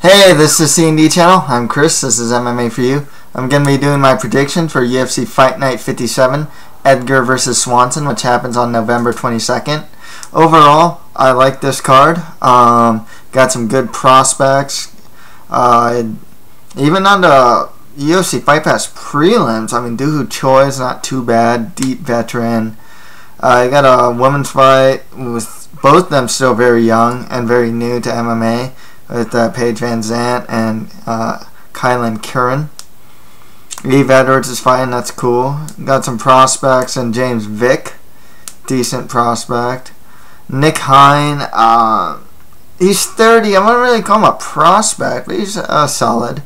Hey, this is C&D channel. I'm Chris. This is MMA for you. I'm going to be doing my prediction for UFC Fight Night 57, Edgar versus Swanson, which happens on November 22nd. Overall, I like this card. Got some good prospects. Even on the UFC Fight Pass prelims, I mean, Dooho Choi is not too bad. Deep veteran. You got a women's fight with both of them still very young and very new to MMA. With Paige VanZant and Kailin Curran. Yves is fighting, that's cool. Got some prospects and James Vick, decent prospect. Nick Hein, he's 30. I wouldn't really call him a prospect, but he's solid.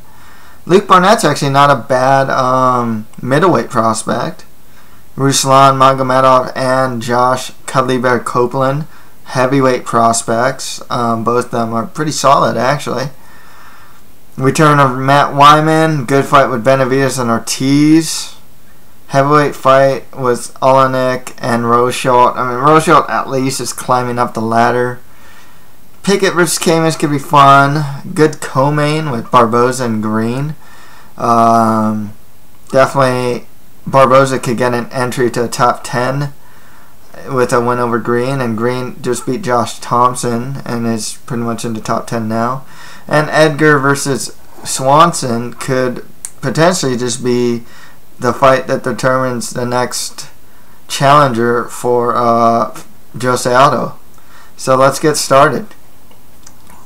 Luke Barnatt's actually not a bad middleweight prospect. Ruslan, Magomedov, and Josh Cuddly Bear Copeland, heavyweight prospects. Both of them are pretty solid, actually. Return of Matt Wiman, good fight with Benavidez and Ortiz. Heavyweight fight with Oliynyk and Rosholt. I mean, Rosholt at least is climbing up the ladder. Pickett versus Camus could be fun. Good co-main with Barboza and Green. Definitely Barboza could get an entry to the top 10 with a win over Green, and Green just beat Josh Thompson and is pretty much in the top 10 now. And Edgar versus Swanson could potentially just be the fight that determines the next challenger for Jose Aldo. So let's get started.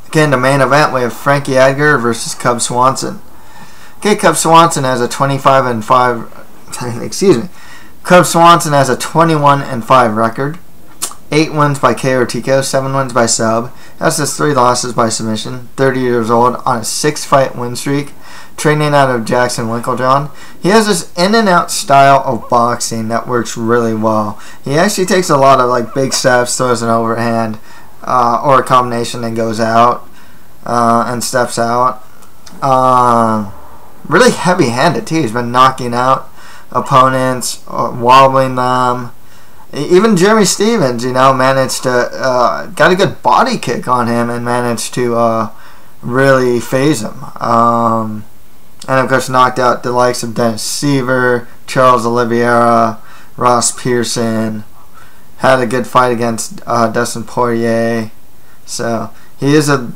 Again, the main event, we have Frankie Edgar versus Cub Swanson. Okay, Cub Swanson has a 25-5, excuse me. Cub Swanson has a 21-5 record, 8 wins by KO or TKO, 7 wins by sub. That's his 3 losses by submission. 30 years old on a 6-fight win streak, training out of Jackson Winklejohn. He has this in-and-out style of boxing that works really well. He actually takes a lot of big steps, throws an overhand or a combination, and goes out and steps out. Really heavy-handed too. He's been knocking out opponents, wobbling them. Even Jeremy Stevens, managed to got a good body kick on him and managed to really phase him. And of course knocked out the likes of Dennis Seaver, Charles Oliveira, Ross Pearson. Had a good fight against Dustin Poirier. So he is a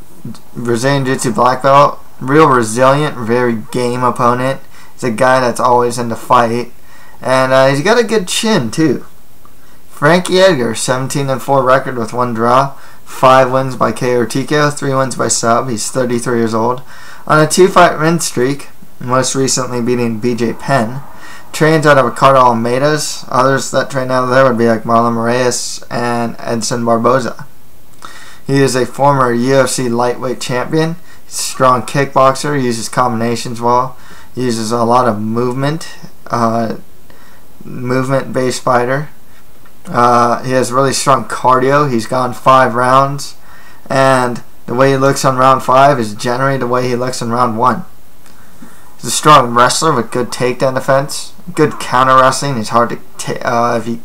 Brazilian Jiu-Jitsu black belt. Real resilient, very game opponent. He's a guy that's always in the fight. And he's got a good chin, too. Frankie Edgar, 17-4 record with 1 draw. 5 wins by KO or TKO, 3 wins by sub. He's 33 years old. On a 2-fight win streak, most recently beating BJ Penn. Trains out of Ricardo Almeida's. Others that train out of there would be like Marlon Moraes and Edson Barboza. He is a former UFC lightweight champion. He's a strong kickboxer. He uses combinations well. He uses a lot of movement-based fighter. He has really strong cardio. He's gone 5 rounds, and the way he looks on round 5 is generally the way he looks in round 1. He's a strong wrestler with good takedown defense, good counter wrestling. He's hard to if you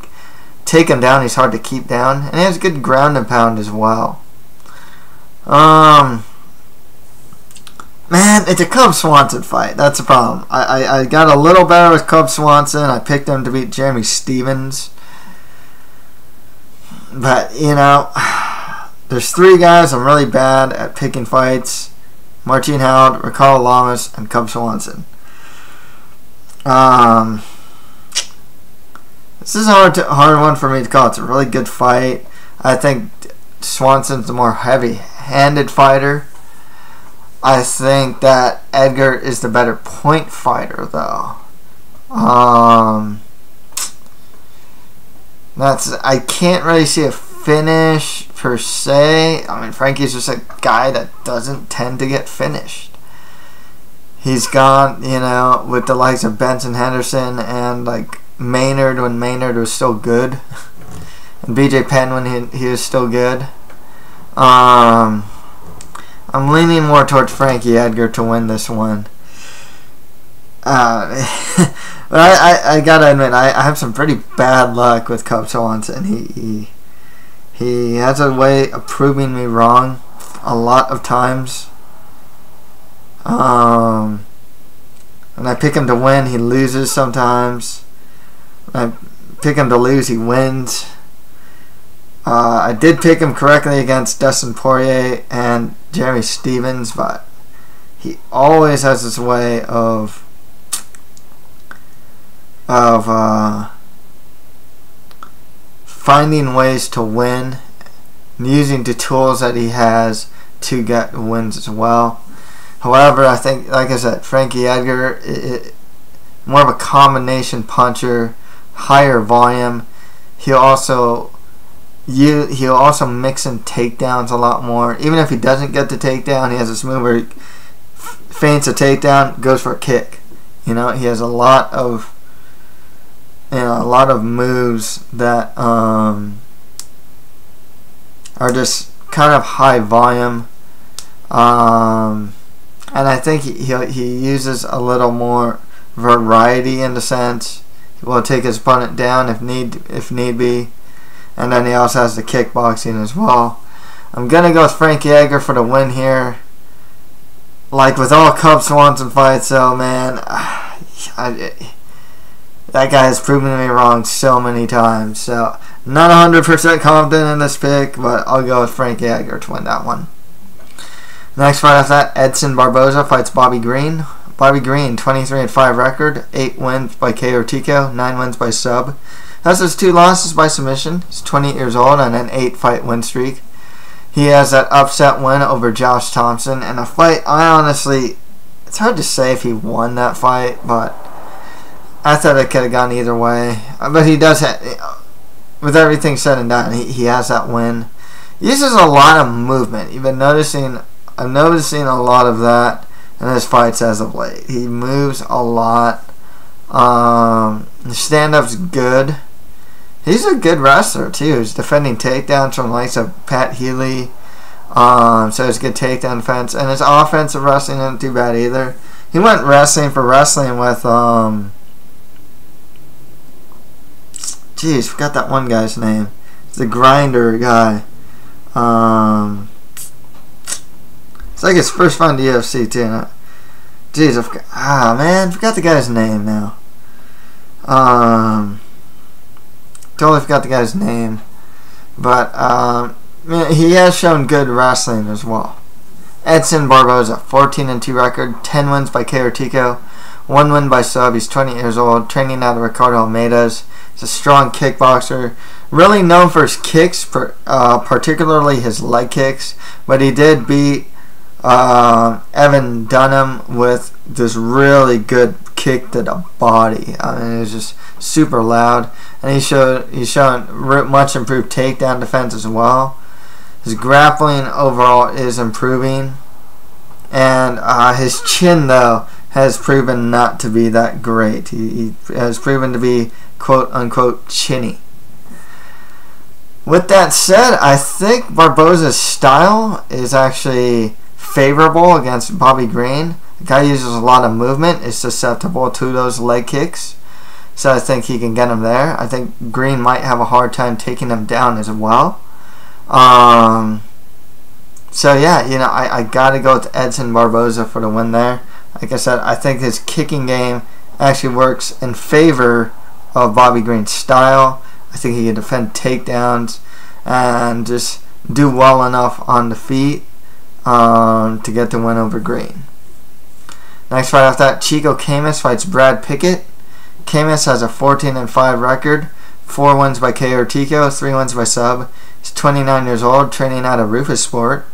take him down, he's hard to keep down, and he has good ground and pound as well. Man, it's a Cub Swanson fight. That's the problem. I got a little better with Cub Swanson. I picked him to beat Jeremy Stevens. But, there's 3 guys I'm really bad at picking fights. Martin Howard, Ricardo Lamas, and Cub Swanson. This is a hard one for me to call. It's a really good fight. I think Swanson's the more heavy-handed fighter. I think that Edgar is the better point fighter, though. I can't really see a finish per se. I mean, Frankie's just a guy that doesn't tend to get finished. He's gone, with the likes of Benson Henderson and Maynard when Maynard was still good, and BJ Penn when he was still good. I'm leaning more towards Frankie Edgar to win this one. But I gotta admit, I have some pretty bad luck with Cub Swanson. He has a way of proving me wrong a lot of times. When I pick him to win, he loses sometimes. When I pick him to lose, he wins. I did pick him correctly against Dustin Poirier and Jeremy Stephens, but he always has this way of finding ways to win, and using the tools that he has to get wins as well. However, I think, like I said, Frankie Edgar, more of a combination puncher, higher volume. He'll also mix in takedowns a lot more. Even if he doesn't get the takedown, he has this move where he feints a takedown, goes for a kick. He has a lot of moves that are just kind of high volume. And I think he uses a little more variety in the sense he will take his opponent down if need be, and then he also has the kickboxing as well. I'm gonna go with Frankie Edgar for the win here. Like with all Cub Swanson fights, though, man, that guy has proven me wrong so many times. So not 100% confident in this pick, but I'll go with Frankie Edgar to win that one. Next fight after that, Edson Barboza fights Bobby Green. Bobby Green, 23-5 record, 8 wins by KO or TKO, 9 wins by sub. Has his 2 losses by submission. He's 28 years old on an 8-fight win streak. He has that upset win over Josh Thompson, and a fight it's hard to say if he won that fight, but I thought it could have gone either way. But he does with everything said and done, he has that win. He uses a lot of movement. I'm noticing a lot of that in his fights as of late. He moves a lot. His stand-up's good. He's a good wrestler too. He's defending takedowns from the likes of Pat Healy. So it's good takedown defense. And his offensive wrestling isn't too bad either. He went wrestling with forgot that one guy's name. It's the grinder guy. It's like his first fight in the UFC too. Forgot the guy's name now. Totally forgot the guy's name. But he has shown good wrestling as well. Edson Barboza, 14-2 record, 10 wins by KO or TKO, 1 win by sub. He's 20 years old, training out of Ricardo Almeida's. He's a strong kickboxer, really known for his kicks, particularly his leg kicks. But he did beat Evan Dunham with this really good kick to the body. I mean, it was just super loud, and he's shown much improved takedown defense as well. His grappling overall is improving, and his chin though has proven not to be that great. He has proven to be quote unquote chinny. With that said, I think Barboza's style is actually favorable against Bobby Green. The guy uses a lot of movement, is susceptible to those leg kicks, so I think he can get him there. I think Green might have a hard time taking him down as well. So yeah, I gotta go with Edson Barboza for the win there. Like I said, I think his kicking game actually works in favor of Bobby Green's style. I think he can defend takedowns and just do well enough on the feet to get the win over Green. Next fight after that, Chico Camus fights Brad Pickett. Camus has a 14-5 record, 4 wins by KO or TKO, 3 wins by sub. He's 29 years old, training out of Rufus Sport.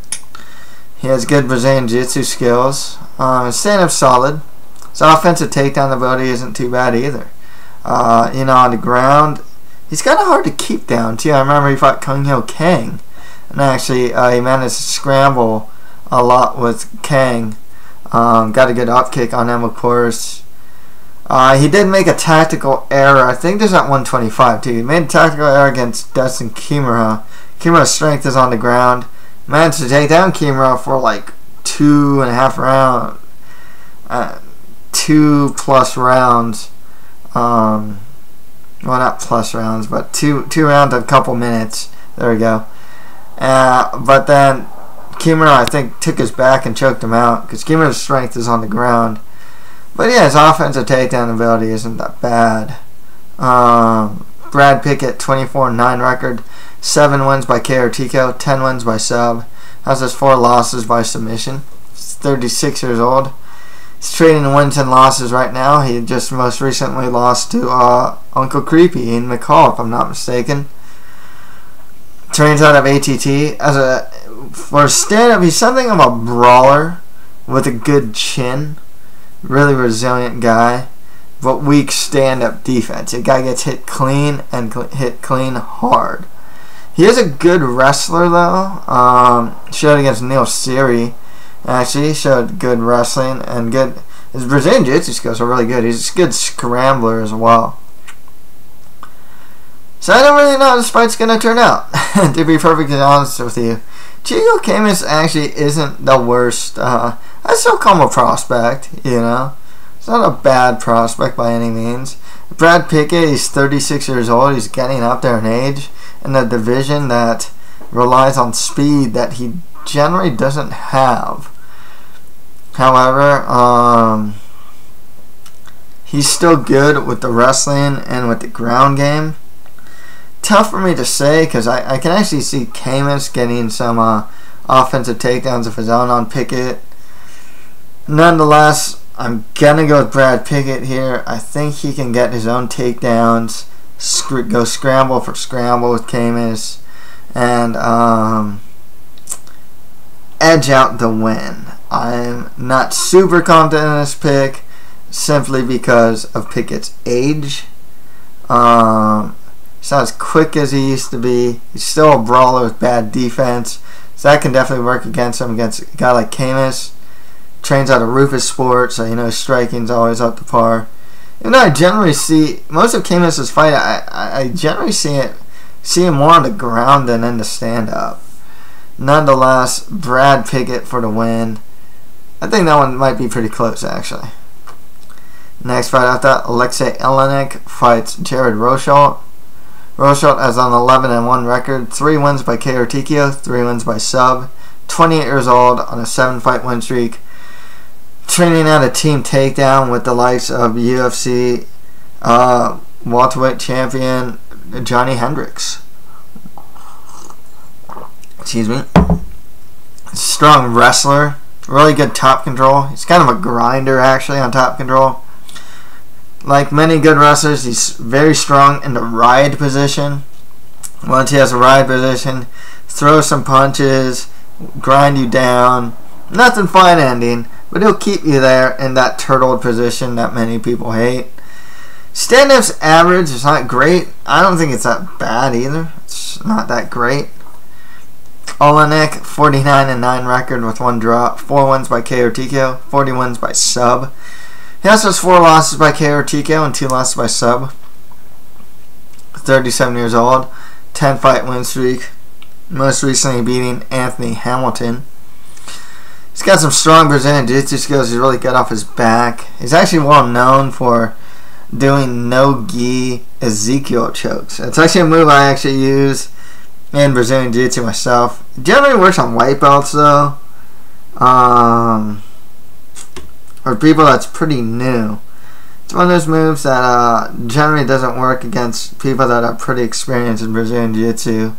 He has good Brazilian Jiu-Jitsu skills. His stand-up's solid. His offensive takedown ability isn't too bad either. On the ground, he's kind of hard to keep down too. I remember he fought Kung Ho Kang, and actually he managed to scramble a lot with Kang. Got a good up kick on him, of course. He did make a tactical error. I think there's at 125 too. He made a tactical error against Dustin Kimura. Kimura's strength is on the ground. Managed to take down Kimura for like 2.5 rounds. 2+ rounds. Well, not plus rounds, but two rounds of a couple minutes. There we go. But then Kimura, I think, took his back and choked him out because Kimura's strength is on the ground. But yeah, his offensive takedown ability isn't that bad. Brad Pickett, 24-9 record, 7 wins by KO TKO, 10 wins by sub. Has his 4 losses by submission. He's 36 years old. He's trading wins and losses right now. He just most recently lost to Uncle Creepy in McCall, if I'm not mistaken. Trains out of ATT. For a stand-up, he's something of a brawler with a good chin. Really resilient guy, but weak stand-up defense. The guy gets hit clean and hit clean hard. He is a good wrestler, though. Showed against Neil Siri. Actually, showed good wrestling and good. His Brazilian Jiu-Jitsu skills are really good. He's a good scrambler as well. So I don't really know how this fight's going to turn out, to be perfectly honest with you. Chico Camus actually isn't the worst. I still call him a prospect, you know. It's not a bad prospect by any means. Brad Pickett, he's 36 years old. He's getting up there in age in a division that relies on speed that he generally doesn't have. However, he's still good with the wrestling and with the ground game. Tough for me to say because I can actually see Camus getting some offensive takedowns of his own on Pickett. Nonetheless, I'm going to go with Brad Pickett here. I think he can get his own takedowns, go scramble for scramble with Camus, and edge out the win. I'm not super confident in this pick simply because of Pickett's age. He's not as quick as he used to be. He's still a brawler with bad defense. So that can definitely work against him, against a guy like Camus. Trains out of Rufus Sport, so you know striking's always up to par. Even though I generally see most of Camus's fight, I generally see him more on the ground than in the stand-up. Nonetheless, Brad Pickett for the win. I think that one might be pretty close, actually. Next fight after that, Oliynyk fights Jared Rosholt. Rosholt has an 11-1 record, 3 wins by KO TKO, 3 wins by sub. 28 years old on a 7-fight win streak. Training out a team takedown with the likes of UFC welterweight champion Johnny Hendricks. Excuse me. Strong wrestler, really good top control. He's kind of a grinder actually on top control. Like many good wrestlers, he's very strong in the ride position. Once he has a ride position, throw some punches, grind you down. Nothing fine ending, but he'll keep you there in that turtled position that many people hate. Stand-up's average is not great. I don't think it's that bad either. It's not that great. Oliynyk, 49-9 record with 1 draw, 4 wins by KO TKO, 40 wins by sub. He also has 4 losses by KO or TKO and 2 losses by sub. 37 years old, 10-fight win streak. Most recently beating Anthony Hamilton. He's got some strong Brazilian Jiu-Jitsu skills. He's really good off his back. He's actually well known for doing no-gi Ezekiel chokes. It's actually a move I actually use in Brazilian Jiu-Jitsu myself. It generally works on white belts though. For people that's pretty new. It's one of those moves that generally doesn't work against people that are pretty experienced in Brazilian Jiu-Jitsu.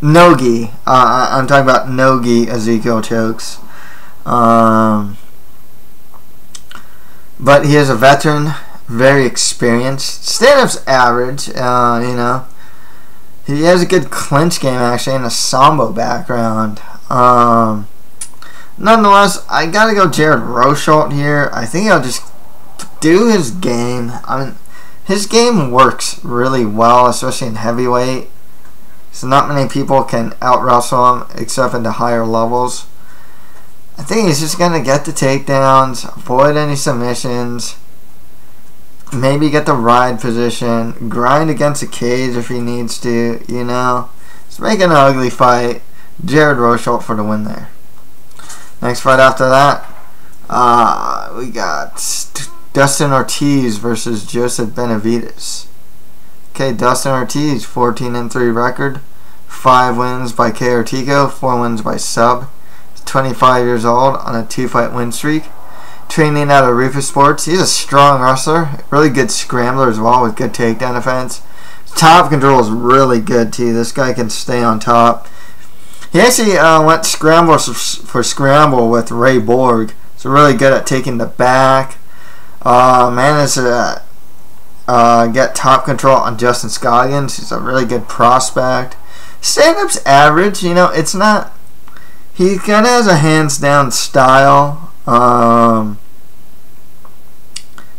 No-gi. I'm talking about no-gi Ezekiel chokes. But he is a veteran, very experienced. Stand-up's average, you know. He has a good clinch game actually and a sambo background. Nonetheless, I gotta go Jared Rosholt here. I think he'll just do his game. I mean, his game works really well, especially in heavyweight. So not many people can out-wrestle him except in the higher levels. I think he's just gonna get the takedowns, avoid any submissions, maybe get the ride position, grind against the cage if he needs to, you know. Just make it an ugly fight. Jared Rosholt for the win there. Next fight after that, we got Dustin Ortiz versus Joseph Benavidez. Okay, Dustin Ortiz, 14-3 record, 5 wins by KO TKO, 4 wins by sub. 25 years old on a 2-fight win streak. Training out of Rufus Sports. He's a strong wrestler. Really good scrambler as well with good takedown defense. Top control is really good too. This guy can stay on top. He actually went scramble for scramble with Ray Borg. So really good at taking the back. Managed to get top control on Justin Scoggins. He's a really good prospect. Stand-up's average. You know, it's not... He kind of has a hands-down style.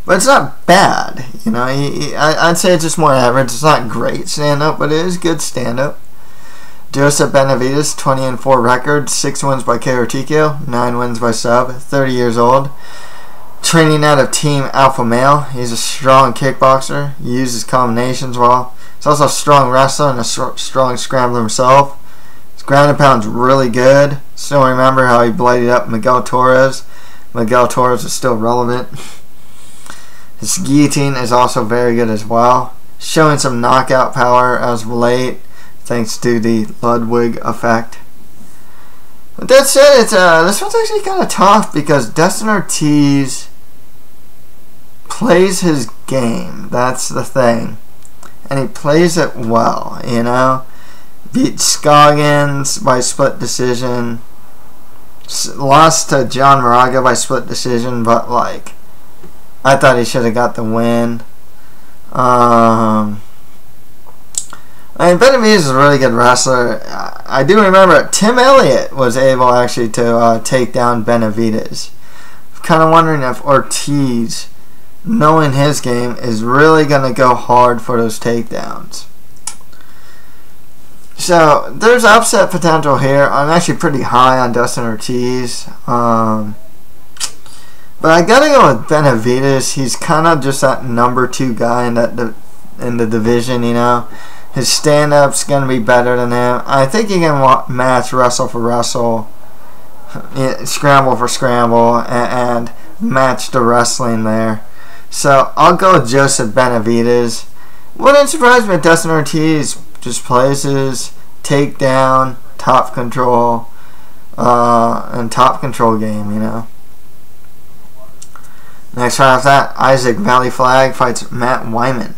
But it's not bad. You know, I'd say it's just more average. It's not great stand-up, but it is good stand-up. Joseph Benavidez, 20-4 record, 6 wins by KO or TKO, 9 wins by sub, 30 years old. Training out of Team Alpha Male. He's a strong kickboxer. He uses combinations well. He's also a strong wrestler and a strong scrambler himself. His ground and pound's really good. Still remember how he bloodied up Miguel Torres. Miguel Torres is still relevant. His guillotine is also very good as well. Showing some knockout power as of late, thanks to the Ludwig effect. With that said, this one's actually kind of tough because Dustin Ortiz plays his game. That's the thing. And he plays it well, you know. Beat Scoggins by split decision. Lost to John Moraga by split decision, but like, I thought he should have got the win. I mean, Benavidez is a really good wrestler. I do remember Tim Elliott was able actually to take down Benavidez. I'm kind of wondering if Ortiz, knowing his game, is really going to go hard for those takedowns. So, there's upset potential here. I'm actually pretty high on Dustin Ortiz. But I got to go with Benavidez. He's kind of just that number 2 guy in the division, you know. His stand-up's going to be better than him. I think he can match wrestle for wrestle, scramble for scramble, and match the wrestling there. So I'll go with Joseph Benavidez. Wouldn't surprise me if Dustin Ortiz just plays his takedown, top control, and top control game, you know. Next right off that, Isaac Vallie-Flagg fights Matt Wiman.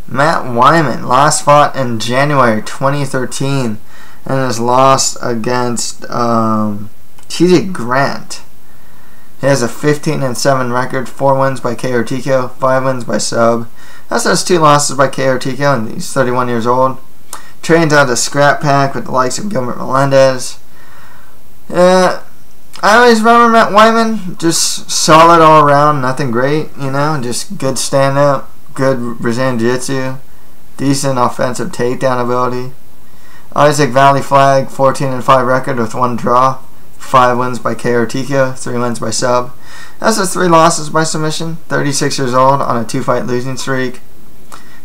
Matt Wiman last fought in January 2013 and has lost against TJ Grant. He has a 15-7 record, 4 wins by KO or TKO, 5 wins by sub. That's has 2 losses by KO or TKO, and he's 31 years old. Trains out of Scrap Pack with the likes of Gilbert Melendez. I always remember Matt Wiman, just solid all around, nothing great, you know, just good stand-up. Good Brazilian Jiu-Jitsu, decent offensive takedown ability. Isaac Vallie-Flagg, 14-5 record with 1 draw, 5 wins by KO or TKO, 3 wins by sub. That's his 3 losses by submission. 36 years old on a 2-fight losing streak.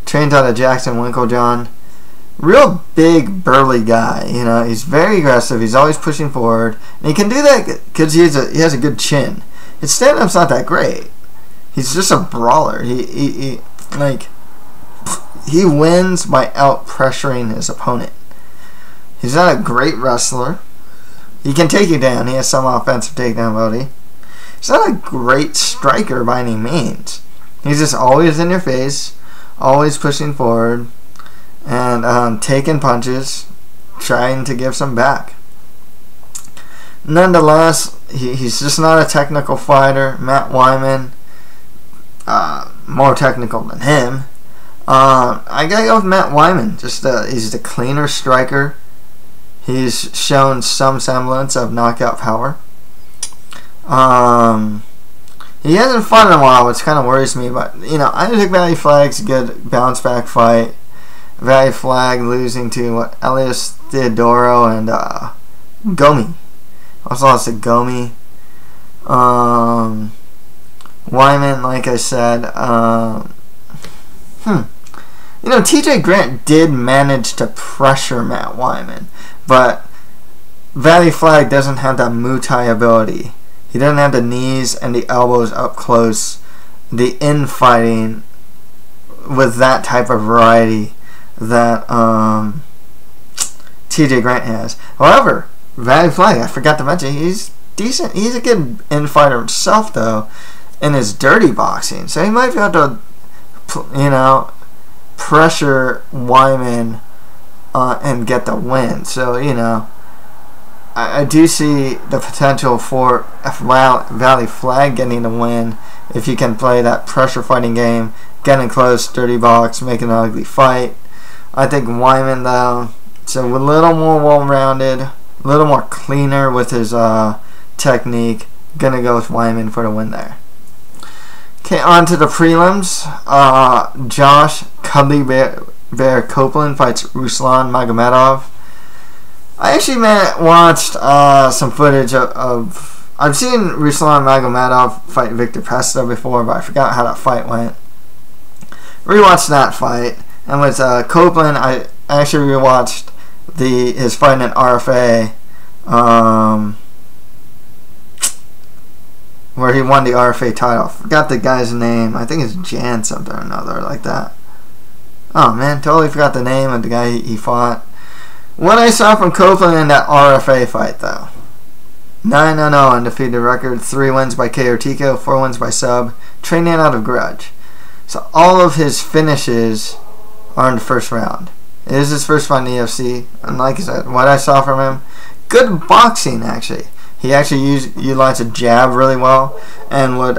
Trained out of Jackson Winklejohn. Real big, burly guy. You know, he's very aggressive. He's always pushing forward, and he can do that because he has a good chin. His stand-up's not that great. He's just a brawler. He wins by out pressuring his opponent. He's not a great wrestler. He can take you down. He has some offensive takedown ability. He's not a great striker by any means. He's just always in your face, always pushing forward, and taking punches, trying to give some back. Nonetheless, he's just not a technical fighter. Matt Wiman, more technical than him. I gotta go with Matt Wiman. Just he's the cleaner striker. He's shown some semblance of knockout power. He hasn't fought in a while, which kind of worries me. But you know, I think Vallie-Flagg's a good bounce back fight. Vallie-Flagg losing to Elias Theodoro and Gomi. Also lost to Gomi. Wiman, like I said, you know, TJ Grant did manage to pressure Matt Wiman, but Vallie-Flagg doesn't have that Muay Thai ability. He doesn't have the knees and the elbows up close, the infighting with that type of variety that TJ Grant has. However, Vallie-Flagg, I forgot to mention, he's decent. He's a good in-fighter himself, though, in his dirty boxing. So he might be able to, you know, pressure Wiman and get the win. So, you know, I do see the potential for Vallie-Flagg getting the win if he can play that pressure fighting game, getting close, dirty box, making an ugly fight. I think Wiman, though, is a little more well-rounded, a little more cleaner with his technique. Gonna go with Wiman for the win there. Okay, on to the prelims. Josh Cuddly Bear Copeland fights Ruslan Magomedov. I actually watched some footage of I've seen Ruslan Magomedov fight Victor Pesta before, but I forgot how that fight went. Rewatched that fight, and with Copeland, I actually rewatched his fight in RFA, where he won the RFA title. Forgot the guy's name. I think it's Jan something or another like that. Oh man, totally forgot the name of the guy he fought. What I saw from Copeland in that RFA fight, though, 9-0 undefeated record, 3 wins by KO TKO, 4 wins by sub, training out of grudge. So all of his finishes are in the first round. It is his first fight in the UFC, and like I said, what I saw from him, good boxing actually. He actually utilized a jab really well, and would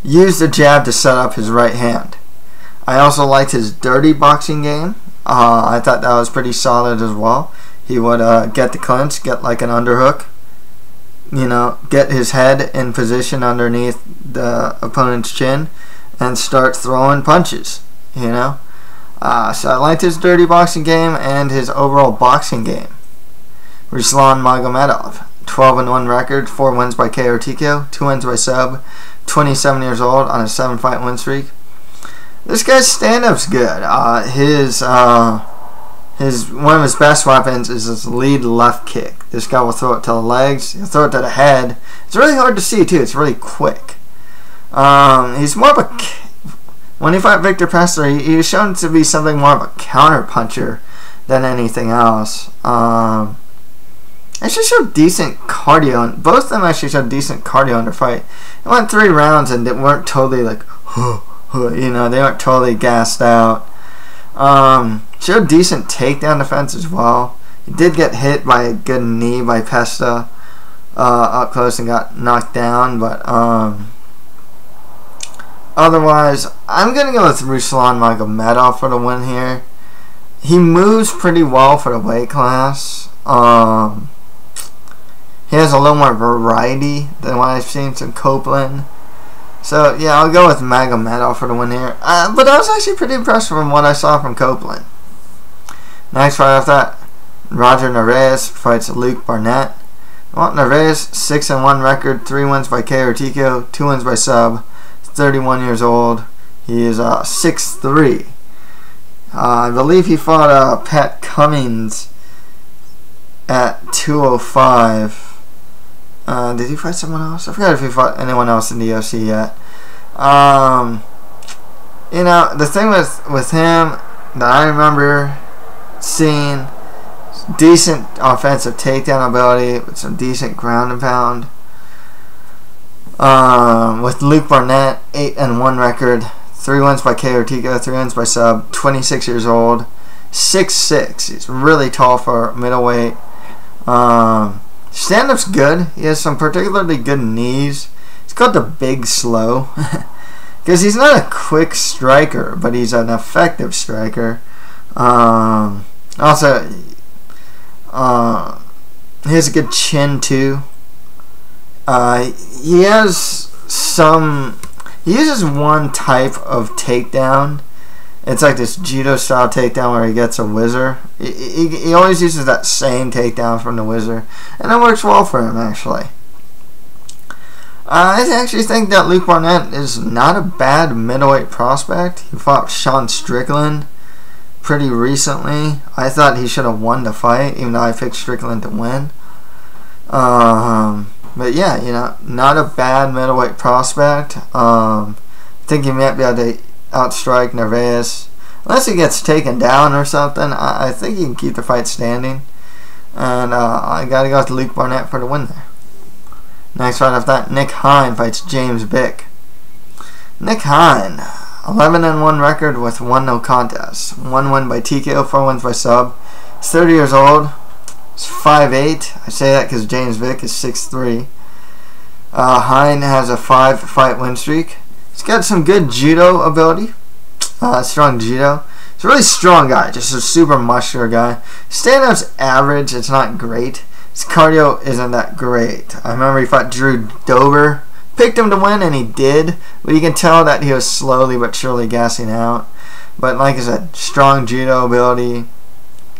use the jab to set up his right hand. I also liked his dirty boxing game. I thought that was pretty solid as well. He would get the clinch, get like an underhook, you know, get his head in position underneath the opponent's chin, and start throwing punches, you know. So I liked his dirty boxing game and his overall boxing game. Ruslan Magomedov, 12-1 record, 4 wins by KO TKO, 2 wins by sub, 27 years old on a 7-fight win streak. This guy's stand-up's good. One of his best weapons is his lead left kick. This guy will throw it to the legs. He'll throw it to the head. It's really hard to see too. It's really quick. He's more of a when he fought Victor Pesta, he was shown to be something more of a counter puncher than anything else. Actually showed decent cardio, and both of them actually showed decent cardio in their fight. It went 3 rounds and they weren't totally like, you know, they weren't totally gassed out. Showed decent takedown defense as well. He did get hit by a good knee by Pesta up close and got knocked down, but otherwise, I'm gonna go with Ruslan Magomedov for the win here. He moves pretty well for the weight class. He has a little more variety than what I've seen from Copeland. So, yeah, I'll go with Magomedov for the win here. But I was actually pretty impressed from what I saw from Copeland. Next fight after that, Roger Narvaez fights Luke Barnatt. Well, Narvaez, 6-1 record, 3 wins by KO TKO, 2 wins by sub. 31 years old. He is 6'3". I believe he fought Pat Cummins at 205. Did he fight someone else? I forgot if he fought anyone else in the UFC yet. You know, the thing with him that I remember seeing, decent offensive takedown ability with some decent ground and pound. With Luke Barnatt, 8-1 record, 3 wins by KO TKO, 3 wins by sub, 26 years old, 6'6". He's really tall for middleweight. Stand-up's good. He has some particularly good knees. He's called the Big Slow because he's not a quick striker, but he's an effective striker. Also, he has a good chin too. He uses one type of takedown. It's like this judo style takedown where he gets a whizzer. He always uses that same takedown from the whizzer, and it works well for him actually. I actually think that Luke Barnatt is not a bad middleweight prospect. He fought Sean Strickland pretty recently. I thought he should have won the fight, even though I picked Strickland to win. But yeah, you know, not a bad middleweight prospect. I think he might be able to outstrike Narvaez. Unless he gets taken down or something, I think he can keep the fight standing. And I got to go with Luke Barnatt for the win there. Next fight after that, Nick Hein fights James Vick. Nick Hein, 11-1 record with 1 no contest. 1 win by TKO, 4 wins by sub. He's 30 years old. He's 5'8". I say that because James Vick is 6'3". Hein has a 5-fight win streak. He's got some good judo ability. Strong judo. He's a really strong guy, just a super muscular guy. Stand-up's average, it's not great. His cardio isn't that great. I remember he fought Drew Dober. Picked him to win, and he did. But you can tell that he was slowly but surely gassing out. But like I said, strong judo ability.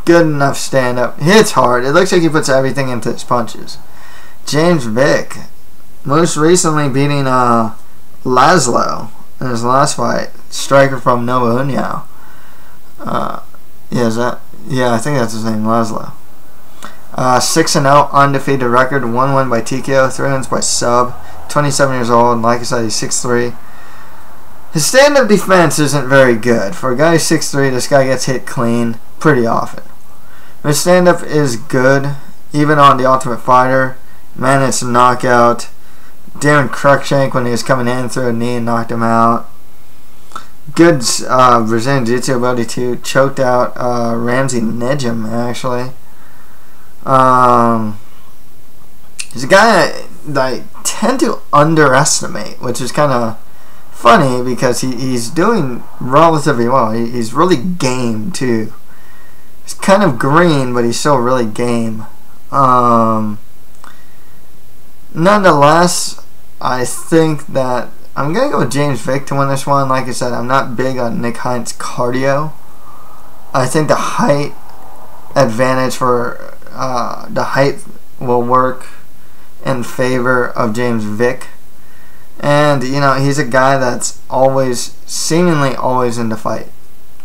Good enough stand-up. Hits hard. It looks like he puts everything into his punches. James Vick, most recently beating Laszlo in his last fight. Striker from Nova União. Yeah, I think that's his name, Laszlo. 6-0 undefeated record, 1 win by TKO, 3 wins by sub. 27 years old, and like I said, he's 6'3". His stand-up defense isn't very good. For a guy who's 6'3", this guy gets hit clean pretty often. His stand-up is good, even on The Ultimate Fighter. Managed to knock out Darren Cruikshank when he was coming in, threw a knee and knocked him out. Good Brazilian Jiu-Jitsu ability too. Choked out Ramsey Nejim, actually. He's a guy that I tend to underestimate, which is kind of funny because he's doing relatively well. He's really game too. He's kind of green, but he's still really game. Nonetheless, I think that I'm going to go with James Vick to win this one. Like I said, I'm not big on Nick Hein's cardio. I think the height advantage for the height will work in favor of James Vick. And, you know, he's a guy that's seemingly always in the fight.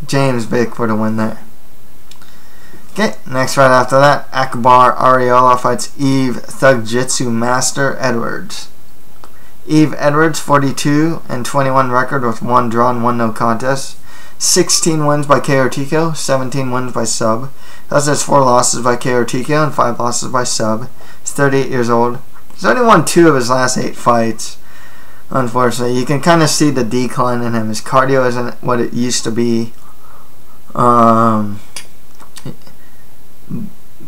James Vick for the win there. Okay, next fight after that, Akbar Arreola fights Yves Thug Jitsu Master Edwards. Yves Edwards, 42-21 record with 1 draw and 1 no contest. 16 wins by KO TKO, 17 wins by sub. Thus has 4 losses by KO TKO and 5 losses by sub. He's 38 years old. He's only won 2 of his last 8 fights. Unfortunately, you can kind of see the decline in him. His cardio isn't what it used to be.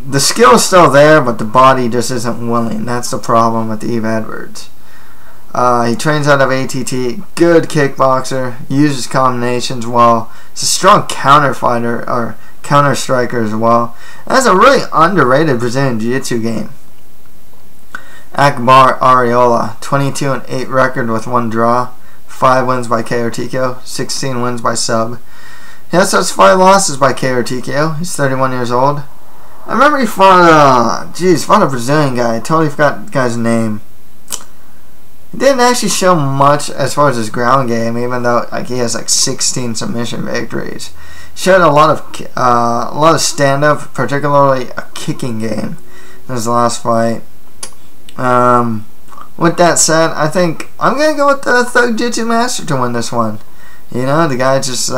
The skill is still there, but the body just isn't willing. That's the problem with Yves Edwards. He trains out of ATT. Good kickboxer. Uses combinations well. He's a strong counter fighter or counter striker as well. That's a really underrated Brazilian Jiu-Jitsu game. Akbar Arreola, 22-8 record with 1 draw, 5 wins by KO TKO, 16 wins by sub. He also has 5 losses by KO TKO. He's 31 years old. I remember he fought a Brazilian guy. I totally forgot the guy's name. He didn't actually show much as far as his ground game, even though he has 16 submission victories. He showed a lot of stand-up, particularly a kicking game in his last fight. With that said, I think I'm gonna go with the Thug Jitsu Master to win this one. You know, the guy just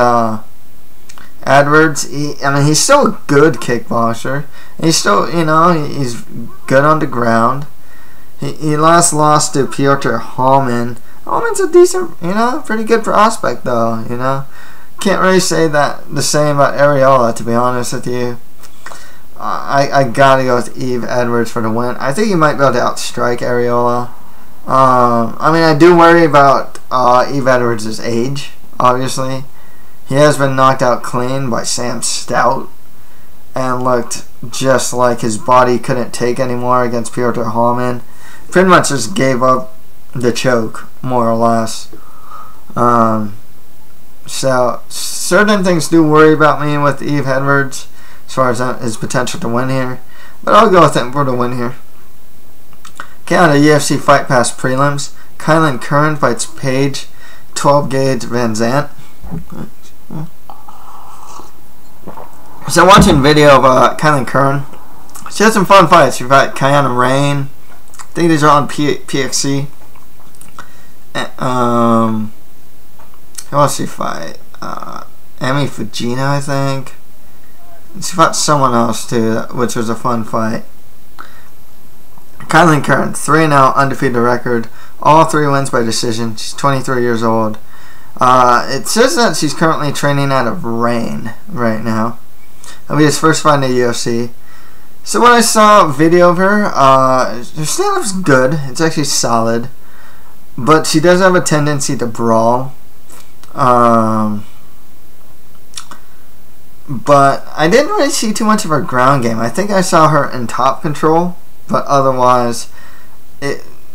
Edwards. He's still a good kickboxer. He's still, he's good on the ground. He last lost to Piotr Hallman. Hallman's a decent, pretty good prospect though. Can't really say that the same about Arreola, to be honest with you. I gotta go with Yves Edwards for the win. I think he might be able to outstrike Arreola. I do worry about Yves Edwards' age, obviously. He has been knocked out clean by Sam Stout and looked just like his body couldn't take anymore against Piotr Hallman. Pretty much just gave up the choke, more or less. So, certain things do worry about me with Yves Edwards as far as his potential to win here. But I'll go with him for the win here. Okay, on the UFC Fight Pass prelims, Kailin Curran fights Paige, 12-gauge VanZant. So watching video of Kailin Curran. She had some fun fights. She fought Kiana Rain. I think these are on PXC. Who else she fight? Emi Fujina, I think. She fought someone else too, which was a fun fight. Kailin Curran, 3-0, undefeated record. All 3 wins by decision. She's 23 years old. It says that she's currently training out of Rain right now. It'll be his first fight in the UFC. So when I saw a video of her, her stand-up's good. It's actually solid. But she does have a tendency to brawl. But I didn't really see too much of her ground game. I think I saw her in top control, but otherwise,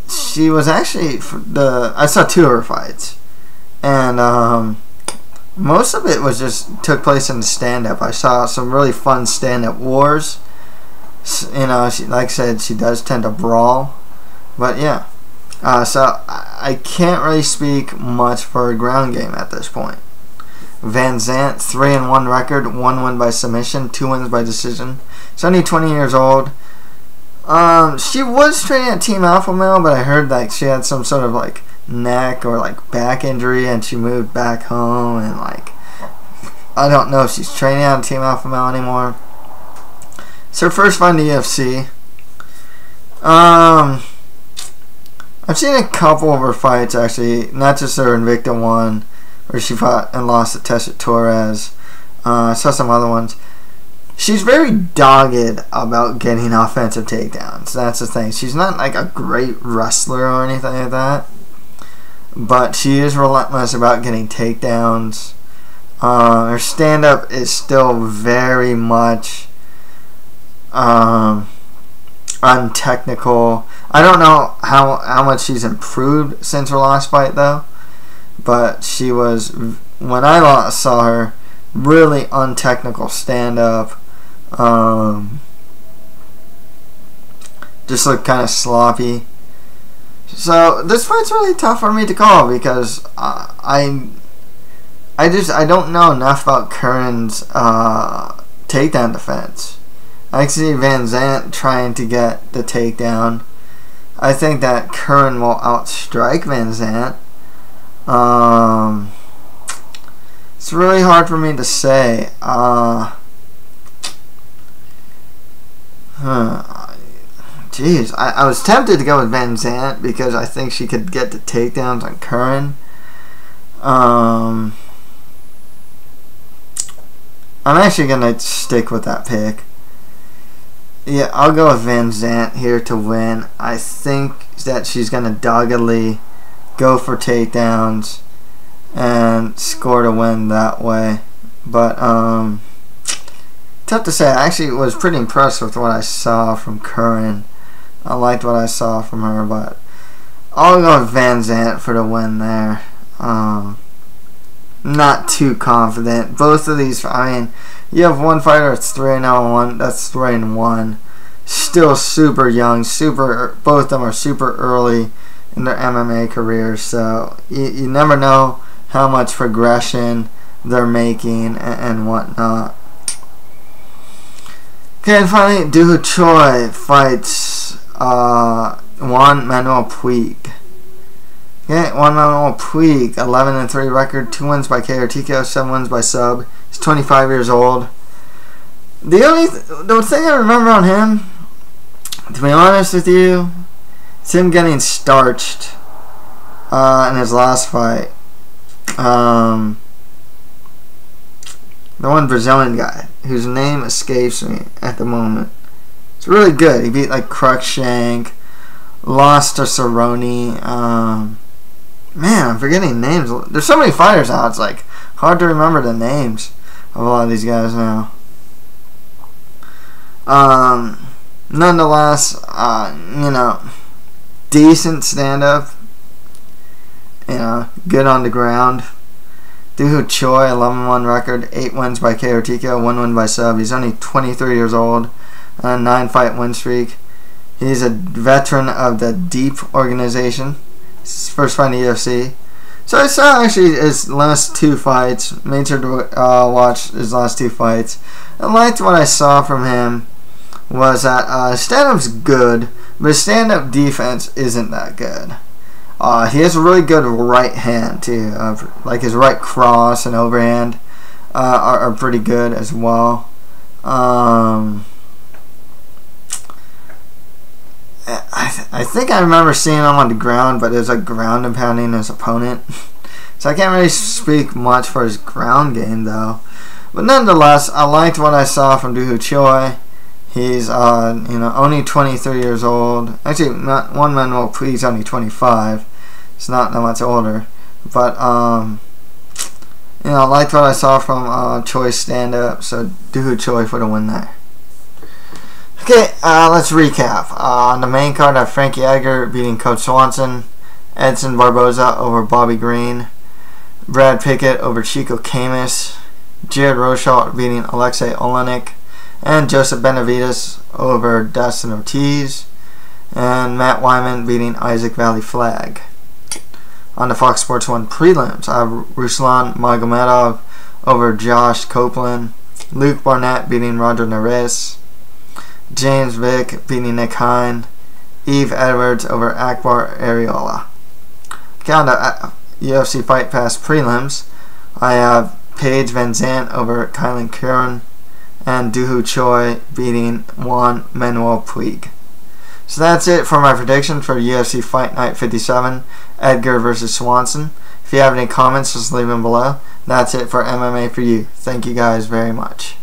she was actually I saw 2 of her fights, and most of it was just took place in the stand-up. I saw some really fun stand-up wars. You know, like I said, she does tend to brawl, but yeah. So I can't really speak much for her ground game at this point. VanZant, 3-1 record, 1 win by submission, 2 wins by decision. She's only 20 years old. She was training at Team Alpha Male, but I heard like she had some sort of like neck or like back injury, and she moved back home, and like I don't know if she's training at Team Alpha Male anymore. It's her first fight in the UFC. I've seen a couple of her fights actually, not just her Invicta one, where she fought and lost to Tessa Torres. I saw some other ones. She's very dogged about getting offensive takedowns. That's the thing. She's not like a great wrestler or anything like that, but she is relentless about getting takedowns. Her stand-up is still very much untechnical. I don't know how much she's improved since her last fight though, but she was, when I last saw her, really untechnical stand-up. Just looked kind of sloppy. So this fight's really tough for me to call because I don't know enough about Curran's takedown defense. I see VanZant trying to get the takedown. I think that Curran will outstrike VanZant. It's really hard for me to say. Jeez, I was tempted to go with VanZant because I think she could get the takedowns on Curran. I'm actually gonna stick with that pick. Yeah, I'll go with VanZant here to win. I think that she's gonna doggedly go for takedowns and score to win that way. But tough to say. I actually was pretty impressed with what I saw from Curran. I liked what I saw from her, but I'll go with VanZant for the win there. Not too confident. Both of these, I mean, you have one fighter that's 3-0, that's 3-1. Still super young, both of them are super early in their MMA careers, so you never know how much progression they're making and whatnot. Okay, and finally, Dooho Choi fights Juan Manuel Puig. Okay, Juan Manuel Puig, 11-3 record, 2 wins by KO TKO, 7 wins by sub. He's 25 years old. The thing I remember on him, to be honest with you, it's him getting starched in his last fight. The one Brazilian guy whose name escapes me at the moment. It's really good. He beat like Cruikshank, lost to Cerrone. Man, I'm forgetting names. There's so many fighters now. It's like hard to remember the names of a lot of these guys now. Nonetheless, you know, decent stand-up. You know, good on the ground. Dooho Choi, 11-1 record, 8 wins by KO TKO, 1 win by sub. He's only 23 years old, 9-fight win streak. He's a veteran of the Deep organization. It's his first fight in the UFC. So I saw actually his last 2 fights. Made sure to watch his last 2 fights. I liked what I saw from him. Was that stand-up's good, but his stand-up defense isn't that good. He has a really good right hand too. Like his right cross and overhand are pretty good as well. I think I remember seeing him on the ground, but it was like ground and pounding his opponent. So I can't really speak much for his ground game though. But nonetheless, I liked what I saw from Dooho Choi. He's only 23 years old. Actually, not one man will please only 25. It's not that much older. But I liked what I saw from Choi's stand up. So Dooho Choi for the win there. Okay, let's recap. On the main card, I have Frankie Edgar beating Coach Swanson, Edson Barboza over Bobby Green, Brad Pickett over Chico Camus, Jared Rosholt beating Oliynyk, and Joseph Benavidez over Dustin Ortiz, and Matt Wiman beating Isaac Vallie-Flagg. On the Fox Sports 1 prelims, I have Ruslan Magomedov over Josh Copeland, Luke Barnatt beating Roger Narvaez, James Vick beating Nick Hein, Yves Edwards over Akbar Arreola. Okay, on the UFC Fight Pass prelims, I have Paige VanZant over Kailin Curran, and Dooho Choi beating Juan Manuel Puig. So that's it for my prediction for UFC Fight Night 57, Edgar versus Swanson. If you have any comments, just leave them below. That's it for MMA for you. Thank you guys very much.